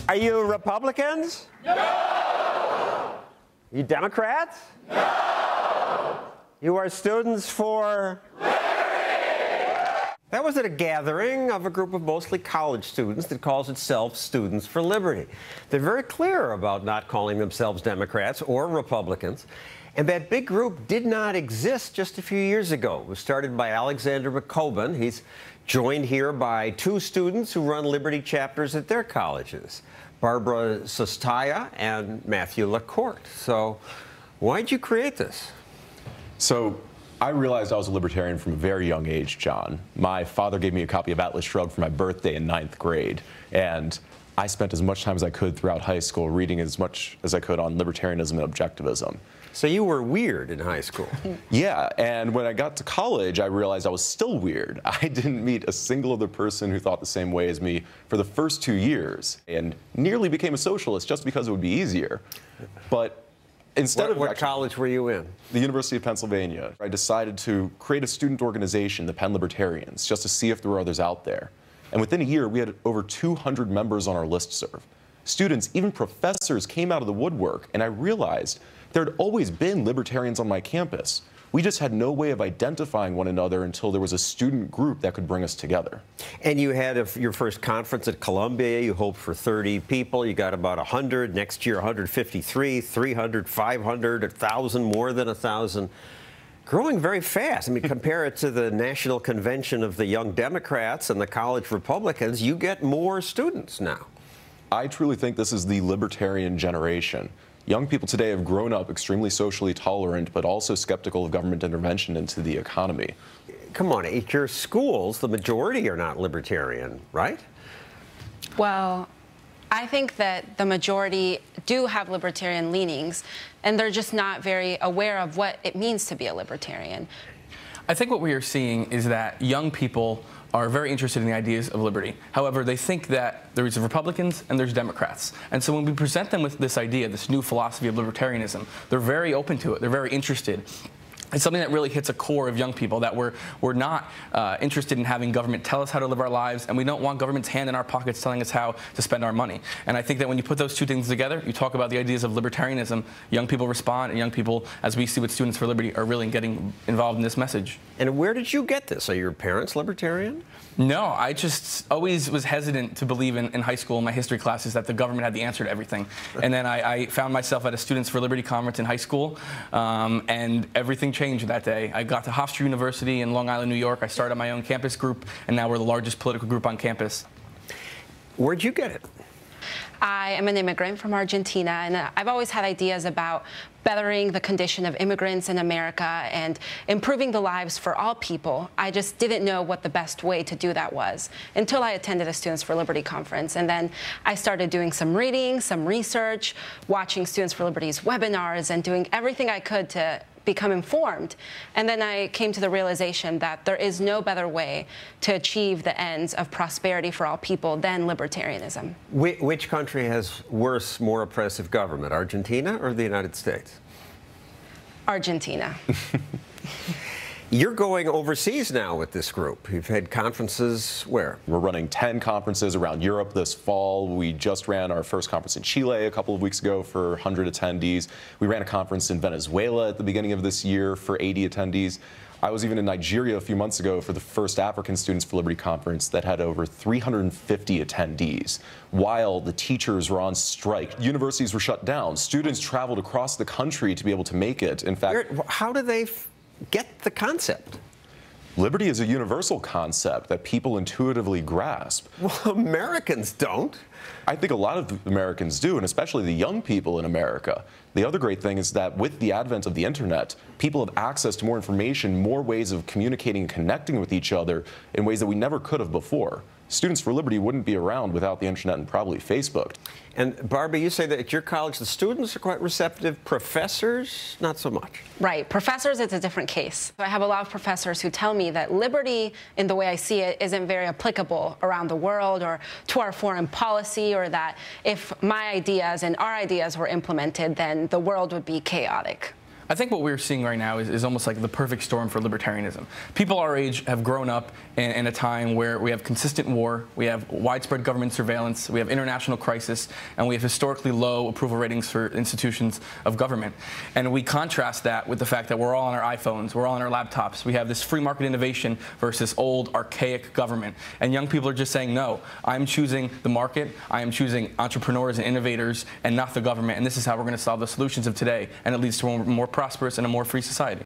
Are you Republicans? No! You Democrats? No! You are students for liberty! That was at a gathering of a group of mostly college students that calls itself Students for Liberty. They're very clear about not calling themselves Democrats or Republicans. And that big group did not exist just a few years ago. It was started by Alexander McCoben. He's joined here by two students who run Liberty chapters at their colleges, Barbara Sostaya and Matthew LaCourte. So why'd you create this? So I realized I was a libertarian from a very young age, John. My father gave me a copy of Atlas Shrugged for my birthday in 9th grade, and I spent as much time as I could throughout high school reading as much as I could on libertarianism and objectivism. So you were weird in high school. Yeah, and when I got to college, I realized I was still weird. I didn't meet a single other person who thought the same way as me for the first 2 years, and nearly became a socialist just because it would be easier. But instead of what college were you in? The University of Pennsylvania. I decided to create a student organization, the Penn Libertarians, just to see if there were others out there. And within a year, we had over 200 members on our listserv. Students, even professors, came out of the woodwork, and I realized there had always been libertarians on my campus. We just had no way of identifying one another until there was a student group that could bring us together. And you had your first conference at Columbia. You hoped for 30 people. You got about 100. Next year, 153, 300, 500, 1,000, more than 1,000. Growing very fast. I mean, compare it to the National Convention of the Young Democrats and the College Republicans. You get more students now. I truly think this is the libertarian generation. Young people today have grown up extremely socially tolerant, but also skeptical of government intervention into the economy. Come on, at your schools, the majority are not libertarian, right? Well, I think that the majority do have libertarian leanings, and they're just not very aware of what it means to be a libertarian. I think what we are seeing is that young people are very interested in the ideas of liberty. However, they think that there's Republicans and there's Democrats. And so when we present them with this idea, this new philosophy of libertarianism, they're very open to it. They're very interested. It's something that really hits a core of young people, that we're not interested in having government tell us how to live our lives, and we don't want government's hand in our pockets telling us how to spend our money. And I think that when you put those two things together, you talk about the ideas of libertarianism, young people respond, and young people, as we see with Students for Liberty, are really getting involved in this message. And where did you get this? Are your parents libertarian? No, I just always was hesitant to believe in high school in my history classes that the government had the answer to everything. And then I found myself at a Students for Liberty conference in high school, and everything changed that day. I got to Hofstra University in Long Island, New York. I started my own campus group, and now we're the largest political group on campus. Where'd you get it? I am an immigrant from Argentina, and I've always had ideas about bettering the condition of immigrants in America and improving the lives for all people. I just didn't know what the best way to do that was until I attended a Students for Liberty conference. And then I started doing some reading, some research, watching Students for Liberty's webinars, and doing everything I could to become informed. And then I came to the realization that there is no better way to achieve the ends of prosperity for all people than libertarianism. Which country has worse, more oppressive government, Argentina or the United States? Argentina. You're going overseas now with this group. You've had conferences where? We're running 10 conferences around Europe this fall. We just ran our first conference in Chile a couple of weeks ago for 100 attendees. We ran a conference in Venezuela at the beginning of this year for 80 attendees. I was even in Nigeria a few months ago for the first African Students for Liberty conference that had over 350 attendees. While the teachers were on strike, universities were shut down. Students traveled across the country to be able to make it. In fact, how do they get the concept? Liberty is a universal concept that people intuitively grasp. Well, Americans don't. I think a lot of Americans do, and especially the young people in America. The other great thing is that with the advent of the internet, people have access to more information, more ways of communicating and connecting with each other in ways that we never could have before. Students for Liberty wouldn't be around without the internet and probably Facebook. And Barbie, you say that at your college the students are quite receptive, professors not so much. Right. Professors, it's a different case. I have a lot of professors who tell me that liberty, in the way I see it, isn't very applicable around the world or to our foreign policy, or that if my ideas and our ideas were implemented, then the world would be chaotic. I think what we're seeing right now is almost like the perfect storm for libertarianism. People our age have grown up in a time where we have consistent war, we have widespread government surveillance, we have international crisis, and we have historically low approval ratings for institutions of government. And we contrast that with the fact that we're all on our iPhones, we're all on our laptops. We have this free market innovation versus old, archaic government. And young people are just saying, no, I'm choosing the market, I am choosing entrepreneurs and innovators and not the government. And this is how we're going to solve the solutions of today. And it leads to a more prosperous and a more free society.